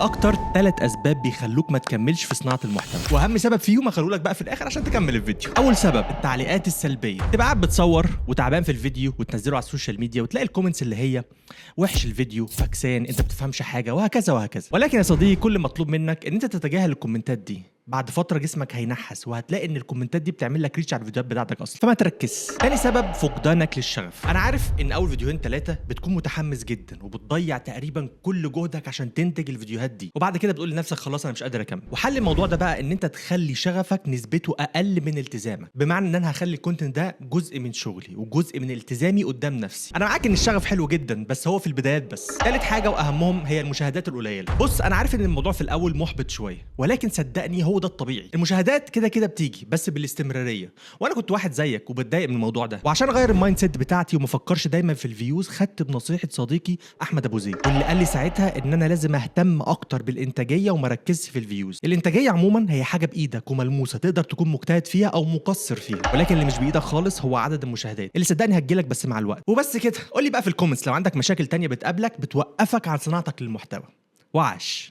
باكتر 3 اسباب بيخلوك ما تكملش في صناعه المحتوى، واهم سبب فيهم هخلولك بقى في الاخر عشان تكمل الفيديو. اول سبب التعليقات السلبيه، تبقى قاعد بتصور وتعبان في الفيديو وتنزله على السوشيال ميديا وتلاقي الكومنتس اللي هي وحش الفيديو، فكسان، انت بتفهمش حاجه، وهكذا وهكذا. ولكن يا صديقي كل مطلوب منك ان انت تتجاهل الكومنتات دي. بعد فتره جسمك هينحس وهتلاقي ان الكومنتات دي بتعمل لك ريتش على الفيديوهات بتاعتك اصلا، فما تركز. تاني سبب فقدانك للشغف. انا عارف ان اول فيديوهين 3 بتكون متحمس جدا وبتضيع تقريبا كل جهدك عشان تنتج الفيديوهات دي، وبعد كده بتقول لنفسك خلاص انا مش قادر اكمل. وحل الموضوع ده بقى ان انت تخلي شغفك نسبته اقل من التزامك، بمعنى ان انا هخلي الكونتنت ده جزء من شغلي وجزء من التزامي قدام نفسي. انا معاك ان الشغف حلو جدا بس هو في البدايات بس. ثالث حاجه واهمهم هي المشاهدات القليله. بص انا عارف ان الموضوع في الاول محبط شويه، ولكن صدقني هو ده الطبيعي. المشاهدات كده كده بتيجي بس بالاستمراريه، وانا كنت واحد زيك وبتضايق من الموضوع ده. وعشان اغير المايند سيت بتاعتي وما افكرش دايما في الفيوز، خدت بنصيحه صديقي احمد ابو زيد، واللي قال لي ساعتها ان انا لازم اهتم اكتر بالانتاجيه وما اركزش في الفيوز. الانتاجيه عموما هي حاجه بايدك وملموسه، تقدر تكون مجتهد فيها او مقصر فيها، ولكن اللي مش بايدك خالص هو عدد المشاهدات اللي صدقني هتجيلك بس مع الوقت. وبس كده. قول لي بقى في الكومنتس لو عندك مشاكل تانية بتقابلك بتوقفك عن صناعتك للمحتوى. وعش.